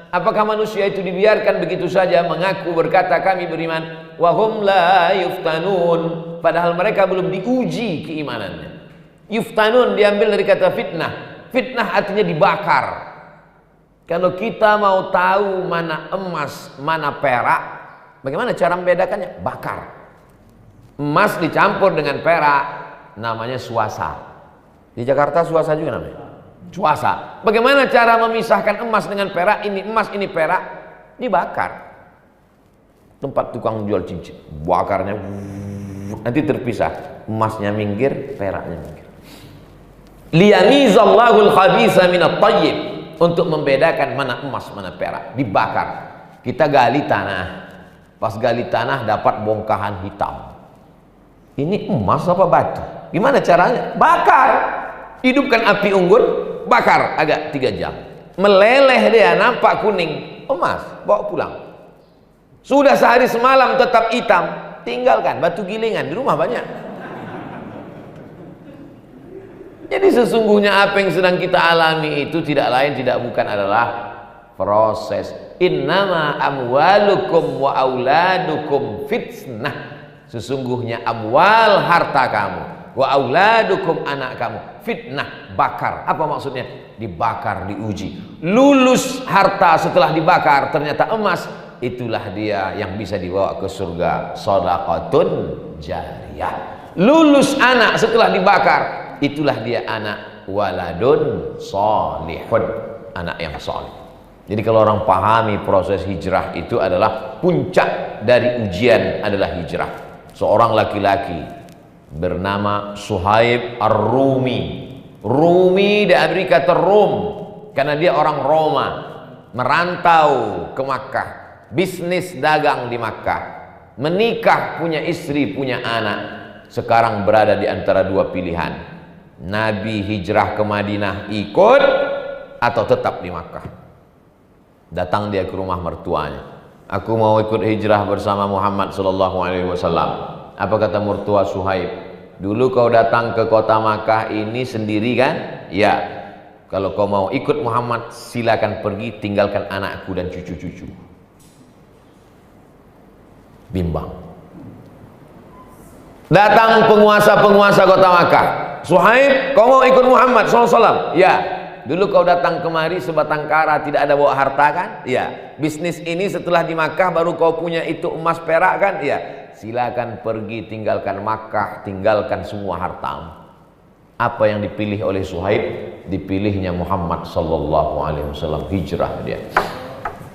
Apakah manusia itu dibiarkan begitu saja mengaku berkata kami beriman, wa hum la yuftanun, padahal mereka belum diuji keimanannya. Yuftanun diambil dari kata fitnah. Fitnah artinya dibakar. Kalau kita mau tahu mana emas, mana perak, bagaimana cara membedakannya? Bakar. Emas dicampur dengan perak, namanya suasa. Di Jakarta suasa juga namanya. Suasa. Bagaimana cara memisahkan emas dengan perak? Ini emas, ini perak. Dibakar. Tempat tukang jual cincin, bakarnya nanti terpisah. Emasnya minggir, peraknya minggir. Liyamizallahu al-khabitha minat thayyib, untuk membedakan mana emas, mana perak. Dibakar. Kita gali tanah. Pas gali tanah dapat bongkahan hitam. Ini emas apa batu? Gimana caranya? Bakar. Hidupkan api unggun, bakar agak 3 jam. Meleleh dia, nampak kuning, emas, bawa pulang. Sudah sehari semalam tetap hitam, tinggalkan. Batu gilingan di rumah banyak. Jadi sesungguhnya apa yang sedang kita alami itu tidak lain tidak bukan adalah proses. Innama amwalukum wa auladukum fitnah. Sesungguhnya amwal, harta kamu, wa auladukum, anak kamu, fitnah, bakar. Apa maksudnya? Dibakar, diuji. Lulus harta setelah dibakar ternyata emas, itulah dia yang bisa dibawa ke surga, shadaqatun jariyah. Lulus anak setelah dibakar, itulah dia anak waladun sholihun, anak yang soleh. Jadi kalau orang pahami proses hijrah itu adalah puncak dari ujian adalah hijrah. Seorang laki-laki bernama Suhaib Ar-Rumi. Rumi dari kata Rum, karena dia orang Roma, merantau ke Makkah, bisnis dagang di Makkah, menikah, punya istri, punya anak. Sekarang berada di antara 2 pilihan. Nabi hijrah ke Madinah ikut atau tetap di Makkah. Datang dia ke rumah mertuanya. Aku mau ikut hijrah bersama Muhammad sallallahu alaihi wasallam. Apa kata mertua Suhaib? Dulu kau datang ke kota Makkah ini sendiri kan? Ya. Kalau kau mau ikut Muhammad, silakan pergi, tinggalkan anakku dan cucu-cucu. Bimbang. Datang penguasa-penguasa kota Makkah. Suhaib, kau mau ikut Muhammad sallallahu alaihi wasallam? Ya. Dulu kau datang kemari sebatang kara, tidak ada bawa harta kan? Ya. Bisnis ini setelah di Makkah baru kau punya itu emas perak kan? Ya. Silakan pergi, tinggalkan Makkah, tinggalkan semua hartamu. Apa yang dipilih oleh Suhaib? Dipilihnya Muhammad sallallahu alaihi wasallam, hijrah dia.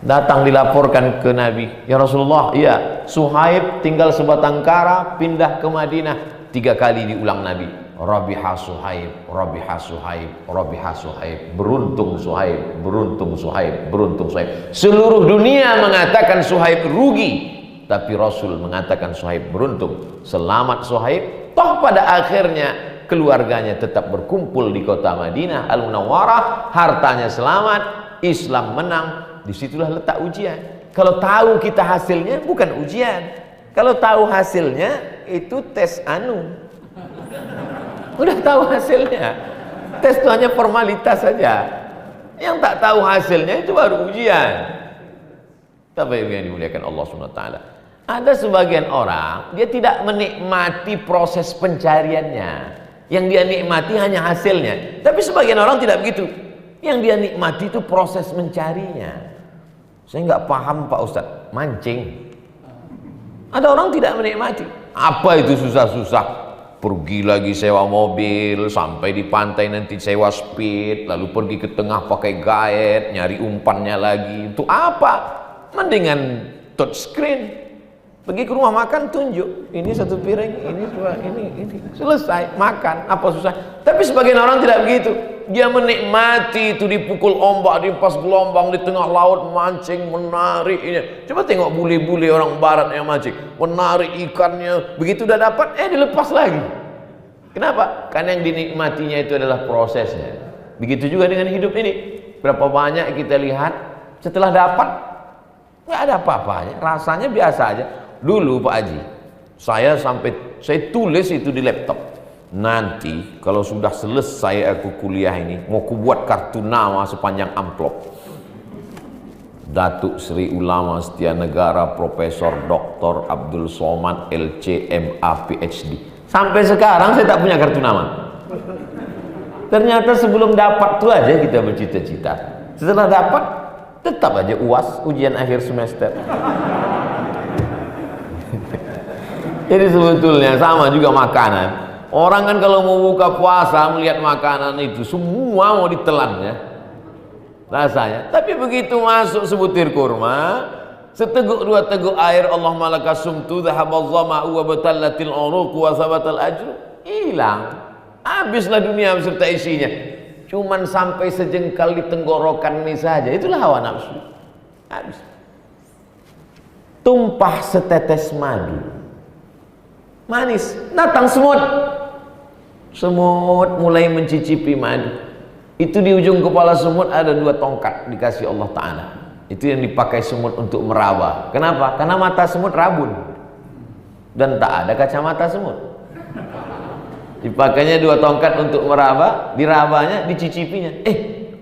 Datang dilaporkan ke Nabi, ya Rasulullah, iya, Suhaib tinggal sebatang kara, pindah ke Madinah. 3 kali diulang Nabi. Rabiha Suhaib, Rabiha Suhaib, Rabiha Suhaib. Beruntung Suhaib, beruntung Suhaib, beruntung Suhaib. Seluruh dunia mengatakan Suhaib rugi, tapi Rasul mengatakan Suhaib beruntung. Selamat Suhaib. Toh pada akhirnya keluarganya tetap berkumpul di kota Madinah Al-Munawwarah, hartanya selamat, Islam menang. Disitulah letak ujian. Kalau tahu kita hasilnya bukan ujian. Kalau tahu hasilnya itu tes anu. Udah tahu hasilnya. Tes itu hanya formalitas saja. Yang tak tahu hasilnya itu baru ujian. Tapi yang dimuliakan Allah SWT, ada sebagian orang dia tidak menikmati proses pencariannya. Yang dia nikmati hanya hasilnya. Tapi sebagian orang tidak begitu. Yang dia nikmati itu proses mencarinya. Saya nggak paham Pak Ustadz, mancing. Ada orang tidak menikmati. Apa itu susah-susah? Pergi lagi sewa mobil, sampai di pantai nanti sewa speed, lalu pergi ke tengah pakai guide, nyari umpannya lagi. Itu apa? Mendingan touchscreen. Pergi ke rumah makan, tunjuk. Ini satu piring, ini dua, ini. Selesai, makan. Apa susah? Tapi sebagian orang tidak begitu. Dia menikmati itu, dipukul ombak, dimpas gelombang di tengah laut, mancing, menarik. Coba tengok bule-bule orang barat yang mancing, menarik ikannya, begitu udah dapat, dilepas lagi. Kenapa? Karena yang dinikmatinya itu adalah prosesnya. Begitu juga dengan hidup ini. Berapa banyak kita lihat setelah dapat nggak ada apa-apanya, rasanya biasa aja. Dulu Pak Haji, saya tulis itu di laptop. Nanti kalau sudah selesai aku kuliah ini, mau ku buat kartu nama sepanjang amplop. Datuk Sri Ulama Setia Negara Profesor Dr. Abdul Somad LC MA PhD. Sampai sekarang saya tak punya kartu nama. Ternyata sebelum dapat tuh aja kita bercita-cita. Setelah dapat tetap aja UAS, ujian akhir semester. Jadi sebetulnya sama juga makanan. Orang kan kalau mau buka puasa melihat makanan itu semua mau ditelan ya rasanya. Tapi begitu masuk sebutir kurma, seteguk dua teguk air, Allahumma lakas sumtu dhahabal dhama'u wa batallatil uruq wa sabatal ajru, hilang. Habislah dunia beserta isinya. Cuman sampai sejengkal di tenggorokan ini saja, itulah hawa nafsu. Habis. Tumpah setetes madu, manis, datang semut. Semut mulai mencicipi madu. Itu di ujung kepala semut ada dua tongkat dikasih Allah Ta'ala. Itu yang dipakai semut untuk meraba. Kenapa? Karena mata semut rabun dan tak ada kacamata semut. Dipakainya dua tongkat untuk meraba, dirabanya, dicicipinya,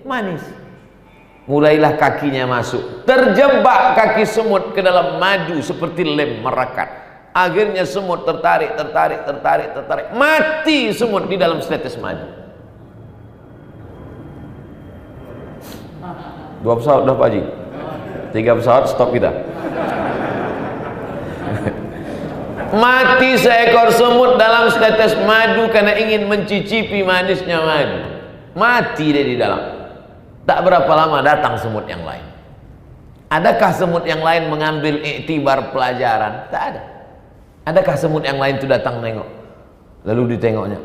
manis. Mulailah kakinya masuk, terjebak kaki semut ke dalam madu seperti lem merakat. Akhirnya semut tertarik, mati semut di dalam setetes madu. 2 pesawat dah Pak Haji, 3 pesawat stop kita. Mati seekor semut dalam setetes madu karena ingin mencicipi manisnya madu. Mati dia di dalam. Tak berapa lama datang semut yang lain. Adakah semut yang lain mengambil iktibar pelajaran? Tak ada. Adakah semut yang lain itu datang nengok? Lalu ditengoknya,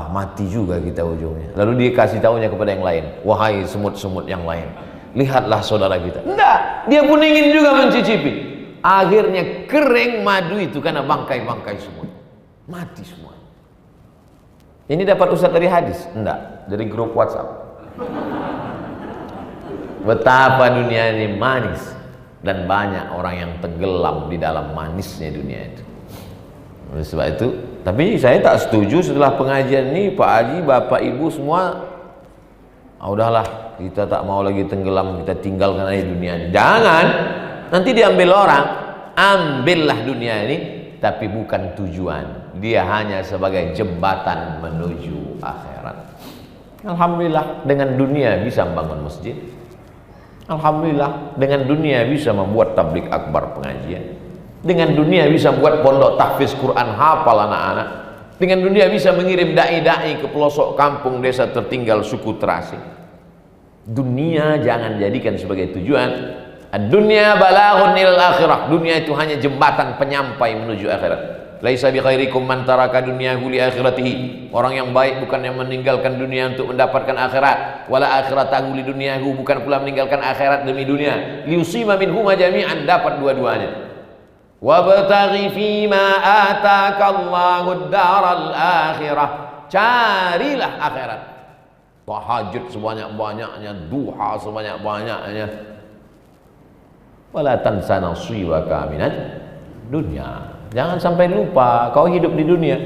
mati juga kita ujungnya. Lalu dikasih tahunya kepada yang lain, wahai semut-semut yang lain, lihatlah saudara kita. Enggak, dia pun ingin juga mencicipi. Akhirnya kering madu itu karena bangkai-bangkai semut. Mati semua. Ini dapat ustaz dari hadis? Enggak, dari grup WhatsApp. Betapa dunia ini manis, dan banyak orang yang tenggelam di dalam manisnya dunia itu. Oleh sebab itu, tapi saya tak setuju setelah pengajian ini Pak Haji, Bapak Ibu semua, udahlah kita tak mau lagi tenggelam, kita tinggalkan aja dunia ini. Jangan, nanti diambil orang. Ambillah dunia ini, tapi bukan tujuan. Dia hanya sebagai jembatan menuju akhirat. Alhamdulillah dengan dunia bisa membangun masjid. Alhamdulillah dengan dunia bisa membuat tablik akbar pengajian. Dengan dunia bisa buat pondok tahfiz Quran hafal anak-anak. Dengan dunia bisa mengirim dai-dai ke pelosok kampung desa tertinggal suku terasing. Dunia jangan jadikan sebagai tujuan. Dunia balaghun ilal akhirah. Dunia itu hanya jembatan penyampai menuju akhirat. Laisa bi khairikum man taraka dunyahu li akhiratihi. Orang yang baik bukan yang meninggalkan dunia untuk mendapatkan akhirat. Wala akhiratahu li dunyahu, bukan pula meninggalkan akhirat demi dunia. Liusima minhuma jami'an, dapat dua-duanya. Wabtaghi fima ataka Allahu daral akhirah. Carilah akhirat. Tahajud sebanyak-banyaknya, duha sebanyak-banyaknya. Wala tansa nasibaka minad dunya. Jangan sampai lupa kau hidup di dunia.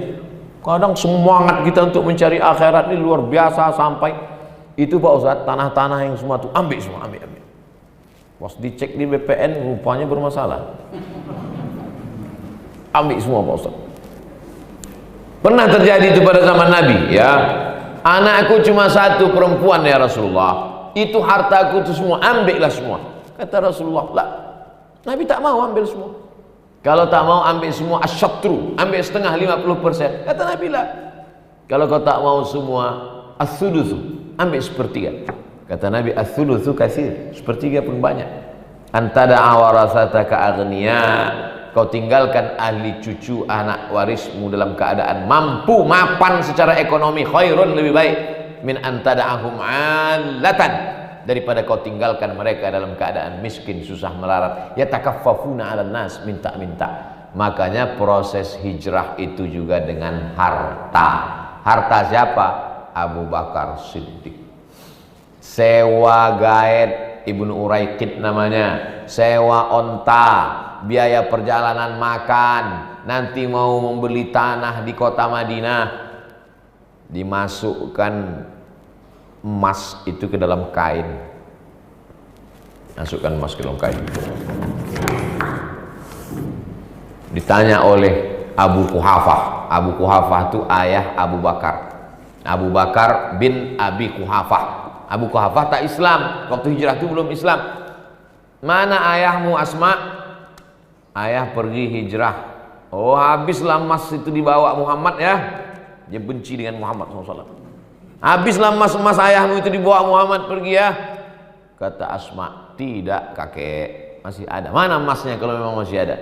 Kadang semangat kita untuk mencari akhirat ini luar biasa, sampai itu Pak Ustadz, tanah-tanah yang semua tuh ambil semua, ambil. Pas dicek di BPN rupanya bermasalah. Ambil semua Pak Ustadz. Pernah terjadi itu pada zaman Nabi, ya. Anakku cuma satu perempuan ya Rasulullah. Itu hartaku itu semua, ambillah semua. Kata Rasulullah, lah. Nabi tak mau ambil semua. Kalau tak mau ambil semua, asyatru, ambil setengah 50%. Kata Nabi, lah. Kalau kau tak mau semua, as-sudutsu, ambil sepertiga. Kata Nabi, as-sudutsu kasir, sepertiga pun banyak. Antada awarasataka aghniya, kau tinggalkan ahli cucu anak warismu dalam keadaan mampu, mapan secara ekonomi, khairun, lebih baik min antada'ahum 'allatan, daripada kau tinggalkan mereka dalam keadaan miskin, susah melarat, yatakaffafuna 'alan nas, minta-minta. Makanya proses hijrah itu juga dengan harta. Harta siapa? Abu Bakar Siddiq. Sewa gaet, Ibnu Uraiqid namanya, sewa onta, biaya perjalanan makan, nanti mau membeli tanah di kota Madinah, dimasukkan emas itu ke dalam kain, masukkan emas ke dalam kain. Ditanya oleh Abu Quhafah. Abu Quhafah itu ayah Abu Bakar, Abu Bakar bin Abi Quhafah. Abu Quhafah tak Islam, waktu hijrah itu belum Islam. Mana ayahmu Asma? Ayah pergi hijrah. Oh, habislah emas itu dibawa Muhammad ya. Dia benci dengan Muhammad SAW. Habislah emas ayahmu itu dibawa Muhammad pergi ya. Kata Asma, tidak kakek, masih ada. Mana emasnya kalau memang masih ada?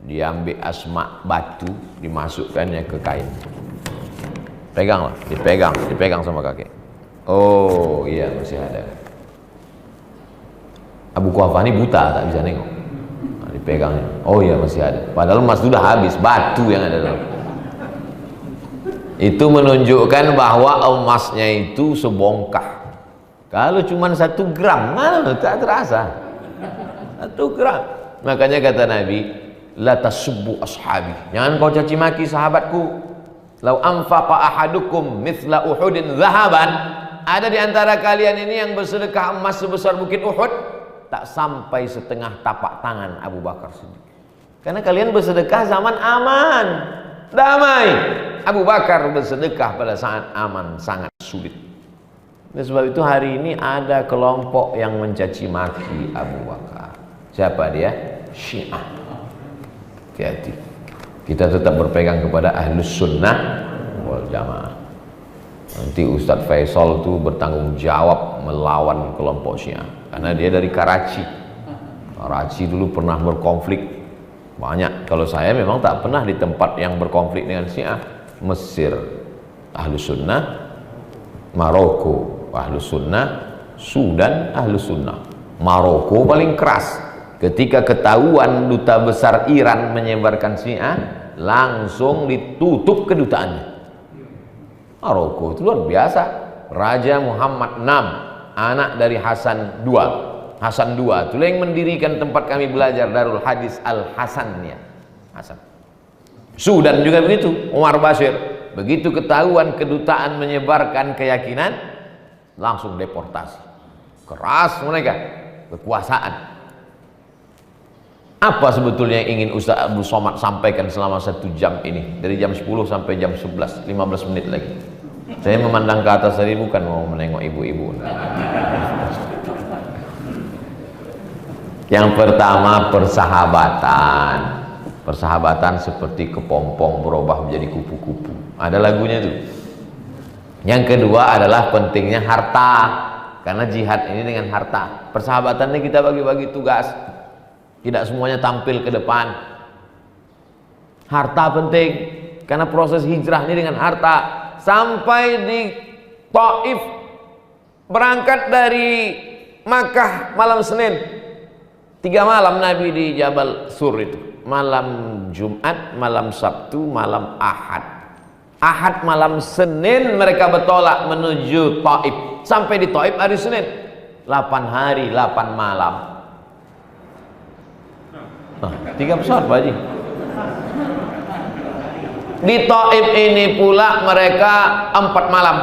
Diambil Asma batu, dimasukkannya ke kain. Peganglah, dipegang sama kakek. Oh iya masih ada. Abu Quhafah ini buta, tak bisa nengok. Nah, dipegangnya. Oh iya masih ada. Padahal emas sudah habis, batu yang ada dalam. Itu menunjukkan bahwa emasnya itu sebongkah. Kalau cuma 1 gram, mana tak terasa. 1 gram. Makanya kata Nabi, la tasubbu ashabi. Jangan kau caci maki sahabatku. Lau anfaqa ahadukum mithla Uhudin zahaban. Ada di antara kalian ini yang bersedekah emas sebesar bukit Uhud, tak sampai setengah tapak tangan Abu Bakar Siddiq. Karena kalian bersedekah zaman aman, damai. Abu Bakar bersedekah pada saat aman, sangat sulit. Dan sebab itu hari ini ada kelompok yang mencaci maki Abu Bakar. Siapa dia? Syiah. Hati-hati. Kita tetap berpegang kepada Ahlus Sunnah wal Jamaah. Nanti Ustadz Faisal itu bertanggung jawab melawan kelompok Syiah, karena dia dari Karachi. Karachi dulu pernah berkonflik banyak. Kalau saya memang tak pernah di tempat yang berkonflik dengan Syiah. Mesir Ahlus Sunnah, Maroko Ahlus Sunnah, Sudan Ahlus Sunnah. Maroko paling keras. Ketika ketahuan duta besar Iran menyebarkan Syiah, langsung ditutup kedutaannya. Maroko itu luar biasa. Raja Muhammad VI, anak dari Hasan II. Hasan II itu yang mendirikan tempat kami belajar Darul Hadis Al-Hasaniyah. Hasan. Sudan juga begitu, Umar Bashir. Begitu ketahuan kedutaan menyebarkan keyakinan, langsung deportasi. Keras mereka, kekuasaan. Apa sebetulnya yang ingin Ustaz Abdul Somad sampaikan selama 1 jam ini? Dari jam 10 sampai jam 11, 15 menit lagi. Saya memandang ke atas tadi bukan mau menengok ibu-ibu. Yang pertama, persahabatan. Persahabatan seperti kepompong berubah menjadi kupu-kupu. Ada lagunya tuh. Yang kedua adalah pentingnya harta. Karena jihad ini dengan harta. Persahabatan ini kita bagi-bagi tugas. Tidak semuanya tampil ke depan. Harta penting, karena proses hijrah ini dengan harta. Sampai di Taif, berangkat dari Makkah malam Senin, 3 malam Nabi di Jabal Sur itu. Malam Jumat, malam Sabtu, malam Ahad. Ahad malam Senin mereka bertolak menuju Taif. Sampai di Taif hari Senin. 8 hari, 8 malam. 3 pesawat Pak Haji. Di Taif ini pula mereka 4 malam.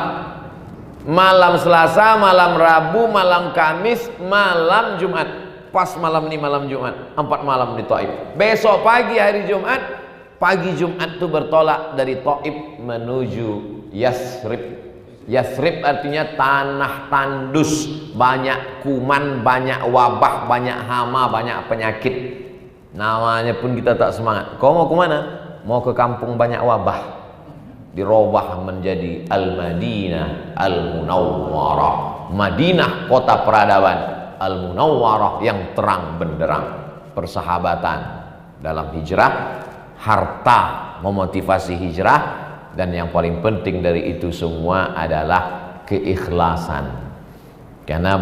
Malam Selasa, malam Rabu, malam Kamis, malam Jumat. Pas malam ini malam Jumat, 4 malam di Taif. Besok pagi hari Jumat, pagi Jumat itu bertolak dari Taif menuju Yasrib. Yasrib artinya tanah tandus, banyak kuman, banyak wabah, banyak hama, banyak penyakit. Namanya pun kita tak semangat. Kau mau kemana? Mau ke kampung banyak wabah, dirubah menjadi Al-Madinah Al-Munawwarah, Madinah kota peradaban, Al-Munawwarah yang terang benderang. Persahabatan dalam hijrah, harta memotivasi hijrah, dan yang paling penting dari itu semua adalah keikhlasan. Karena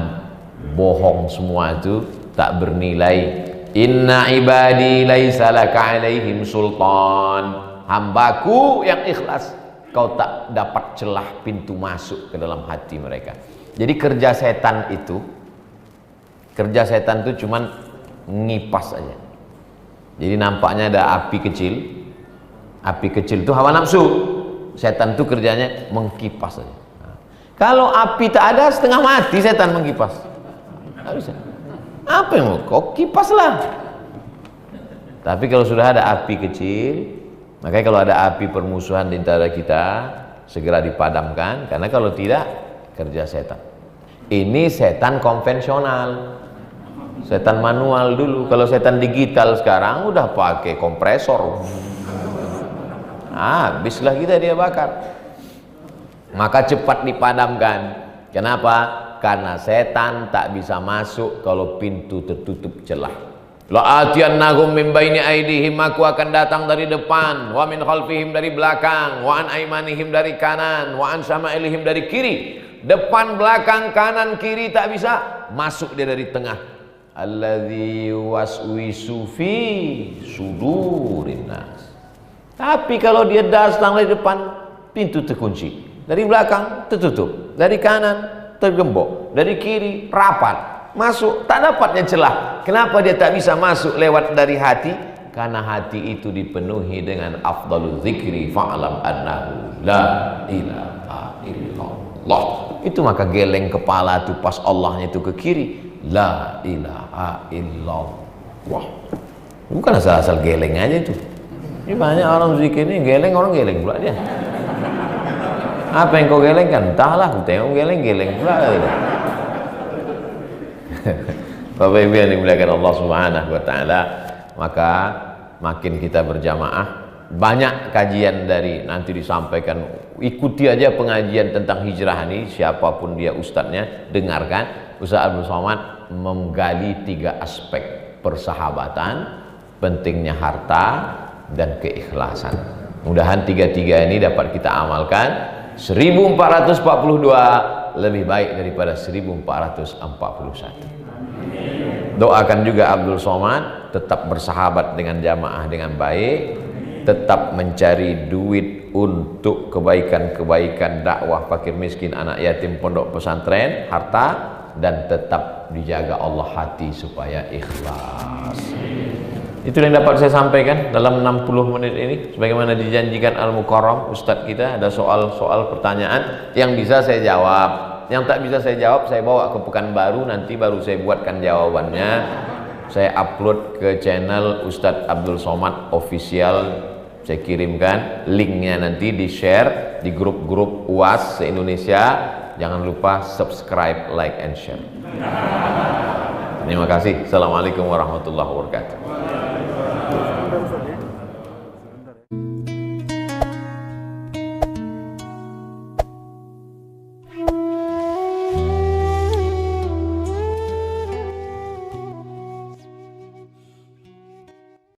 bohong semua itu tak bernilai. Inna ibadi laisa laka alaihim sultan. Hambaku yang ikhlas, kau tak dapat celah pintu masuk ke dalam hati mereka. Jadi kerja setan itu cuman ngipas aja. Jadi nampaknya ada api kecil. Api kecil itu hawa nafsu. Setan itu kerjanya mengkipas aja. Kalau api tak ada, setengah mati setan mengkipas. Nggak bisa. Apa yang mau kau kipaslah. Tapi kalau sudah ada api kecil, makanya kalau ada api permusuhan di antara kita, segera dipadamkan. Karena kalau tidak, kerja setan. Ini setan konvensional, setan manual dulu. Kalau setan digital sekarang udah pakai kompresor. Habislah kita dia bakar. Maka cepat dipadamkan. Kenapa? Karena setan tak bisa masuk kalau pintu tertutup celah. La'atiyannahum min baini aidihim, aku akan datang dari depan, wa min khalfihim dari belakang, wa an aimanihim dari kanan, wa an syama'ilihim dari kiri. Depan, belakang, kanan, kiri tak bisa, masuk dia dari tengah. Alladzi waswisu fi sudurin nas. Tapi kalau dia datang dari depan, pintu terkunci. Dari belakang tertutup, dari kanan tergembok, dari kiri rapat, masuk tak dapatnya celah. Kenapa dia tak bisa masuk lewat dari hati? Karena hati itu dipenuhi dengan afdalul zikri fa'lam annahu la ilaha illallah. Itu maka geleng kepala itu pas Allahnya itu ke kiri, la ilaha illallah. Bukan asal-asal geleng aja itu. Ini banyak orang zikir ini geleng, orang geleng pula dia. Apa yang kau gelengkan? Entahlah, aku tengok geleng pula. Bapak Ibu yang dimuliakan Allah Subhanahu wa taala, maka makin kita berjamaah, banyak kajian dari nanti disampaikan. Ikuti aja pengajian tentang hijrah ini, siapapun dia ustadznya, dengarkan. Ustaz Abdul Somad menggali 3 aspek: persahabatan, pentingnya harta, dan keikhlasan. Mudahan 3 ini dapat kita amalkan. 1442 lebih baik daripada 1441. Doakan juga Abdul Somad tetap bersahabat dengan jamaah dengan baik, tetap mencari duit untuk kebaikan-kebaikan dakwah fakir miskin, anak yatim, pondok pesantren, harta, dan tetap dijaga Allah hati supaya ikhlas. Itu yang dapat saya sampaikan dalam 60 menit ini. Sebagaimana dijanjikan Al-Mukarram Ustadz kita, ada soal-soal pertanyaan yang bisa saya jawab, yang tak bisa saya jawab saya bawa ke Pekanbaru, nanti baru saya buatkan jawabannya. Saya upload ke channel Ustadz Abdul Somad Official, saya kirimkan linknya, nanti di share di grup-grup UAS se-Indonesia. Jangan lupa subscribe, like, and share. Terima kasih. Assalamualaikum warahmatullahi wabarakatuh.